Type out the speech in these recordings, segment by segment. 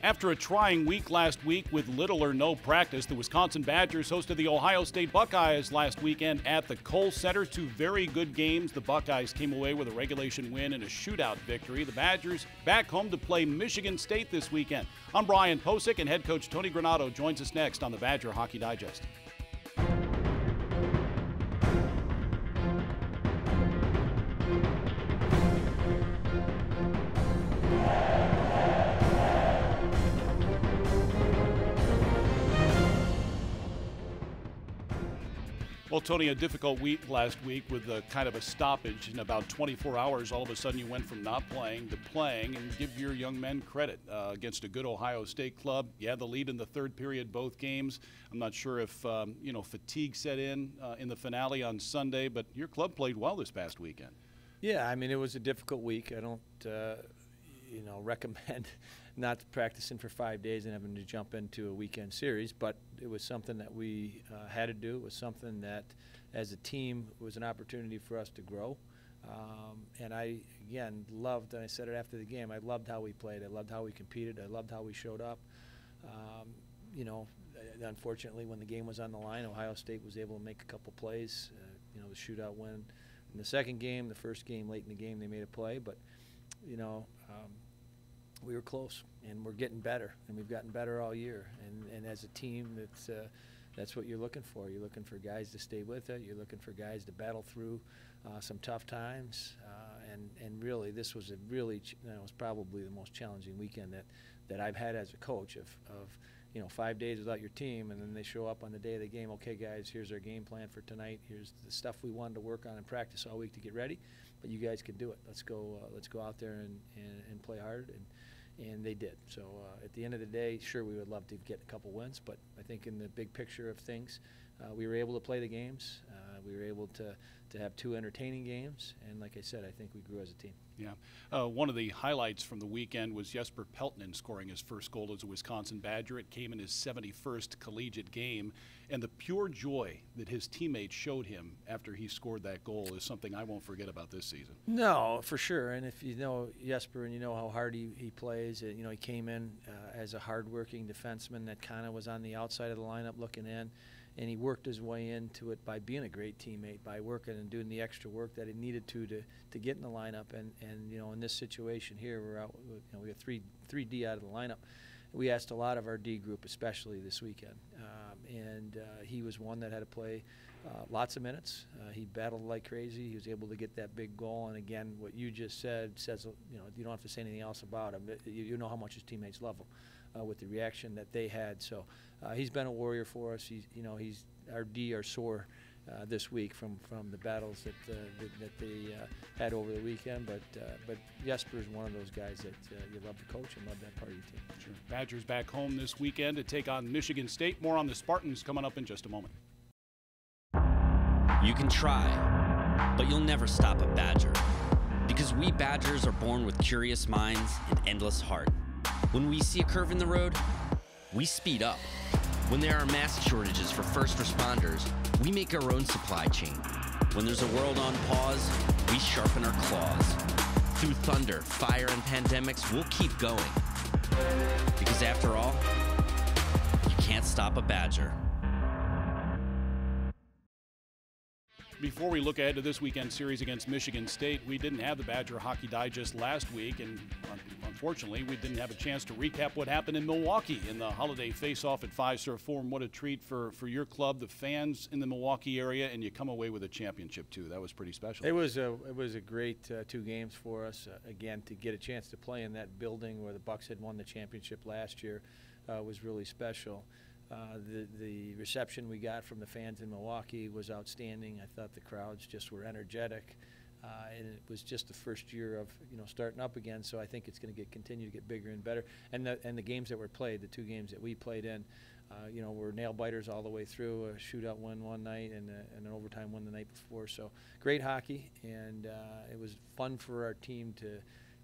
After a trying week last week with little or no practice, the Wisconsin Badgers hosted the Ohio State Buckeyes last weekend at the Kohl Center. Two very good games. The Buckeyes came away with a regulation win and a shootout victory. The Badgers back home to play Michigan State this weekend. I'm Brian Posick, and head coach Tony Granato joins us next on the Badger Hockey Digest. Well, Tony, a difficult week last week with a kind of a stoppage. In about 24 hours, all of a sudden you went from not playing to playing, and give your young men credit against a good Ohio State club. You had the lead in the third period both games. I'm not sure if fatigue set in the finale on Sunday, but your club played well this past weekend. Yeah, I mean, it was a difficult week. I don't recommend not practicing for 5 days and having to jump into a weekend series, but it was something that we had to do. It was something that, as a team, was an opportunity for us to grow. And I, again, loved, and I said it after the game, I loved how we played. I loved how we competed. I loved how we showed up. Unfortunately, when the game was on the line, Ohio State was able to make a couple plays, the shootout win. In the second game, the first game, late in the game, they made a play, but, we were close, and we're getting better, and we've gotten better all year. And as a team, that's what you're looking for. You're looking for guys to stay with it. You're looking for guys to battle through some tough times. And really, this was it was probably the most challenging weekend that I've had as a coach of 5 days without your team, and then they show up on the day of the game. Okay, guys, here's our game plan for tonight. Here's the stuff we wanted to work on in practice all week to get ready, but you guys can do it. Let's go out there and play hard, and they did. So at the end of the day, sure, we would love to get a couple wins, but I think in the big picture of things, we were able to play the games. We were able to have two entertaining games, and like I said, I think we grew as a team. Yeah. One of the highlights from the weekend was Jesper Peltonen scoring his first goal as a Wisconsin Badger. It came in his 71st collegiate game, and the pure joy that his teammates showed him after he scored that goal is something I won't forget about this season. No, for sure. And if you know Jesper and you know how hard he plays, he came in as a hard-working defenseman that kind of was on the outside of the lineup looking in. And he worked his way into it by being a great teammate, by working and doing the extra work that he needed to get in the lineup. And in this situation here, we're out. We got three D out of the lineup. We asked a lot of our D group, especially this weekend, and he was one that had to play lots of minutes. He battled like crazy. He was able to get that big goal. And again, what you just said says you don't have to say anything else about him. You know how much his teammates love him with the reaction that they had. So. He's been a warrior for us. He's our D are sore this week from the battles that they had over the weekend. But Jesper is one of those guys that you love to coach and love that part of your team. Sure. Badgers back home this weekend to take on Michigan State. More on the Spartans coming up in just a moment. You can try, but you'll never stop a Badger, because we Badgers are born with curious minds and endless heart. When we see a curve in the road, we speed up. When there are mask shortages for first responders, we make our own supply chain. When there's a world on pause, we sharpen our claws. Through thunder, fire, and pandemics, we'll keep going. Because after all, you can't stop a Badger. Before we look ahead to this weekend series against Michigan State, we didn't have the Badger Hockey Digest last week, and unfortunately, we didn't have a chance to recap what happened in Milwaukee in the holiday face-off at Fiserv Forum. What a treat for your club, the fans in the Milwaukee area, and you come away with a championship, too. That was pretty special. It was a great 2 games for us. Again, to get a chance to play in that building where the Bucks had won the championship last year was really special. The reception we got from the fans in Milwaukee was outstanding. I thought the crowds just were energetic, and it was just the first year of starting up again. So I think it's going to continue to get bigger and better. And the games that were played, the 2 games that we played in, were nail biters all the way through. A shootout win one night and an overtime win the night before. So great hockey, and it was fun for our team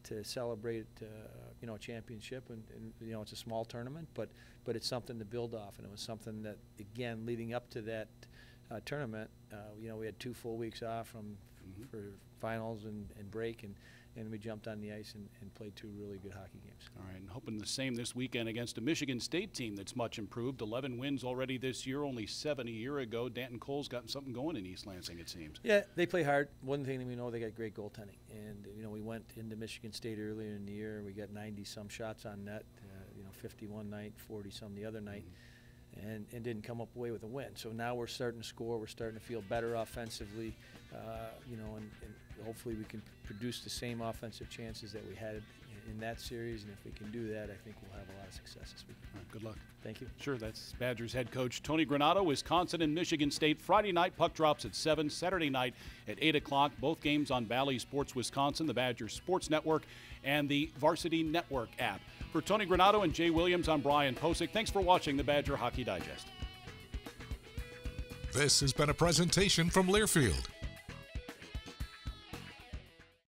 to celebrate a championship, and it's a small tournament, but it's something to build off. And it was something that, again, leading up to that tournament, we had 2 full weeks off for finals and break, and and we jumped on the ice and played 2 really good hockey games. All right, and hoping the same this weekend against a Michigan State team that's much improved. 11 wins already this year, only 7 a year ago. Danton Cole's gotten something going in East Lansing, it seems. Yeah, they play hard. One thing that we know, they got great goaltending. And, we went into Michigan State earlier in the year, and we got 90-some shots on net, 50 one night, 40-some the other night. And didn't come up away with a win. So now we're starting to score. We're starting to feel better offensively, and hopefully we can produce the same offensive chances that we had in that series. And if we can do that, I think we'll have a lot of success this week. All right, good luck. Thank you. Sure, that's Badgers head coach Tony Granato. Wisconsin and Michigan State Friday night. Puck drops at 7. Saturday night at 8 o'clock. Both games on Valley Sports Wisconsin, the Badgers Sports Network, and the Varsity Network app. For Tony Granato and Jay Williams, I'm Brian Posick. Thanks for watching the Badger Hockey Digest. This has been a presentation from Learfield,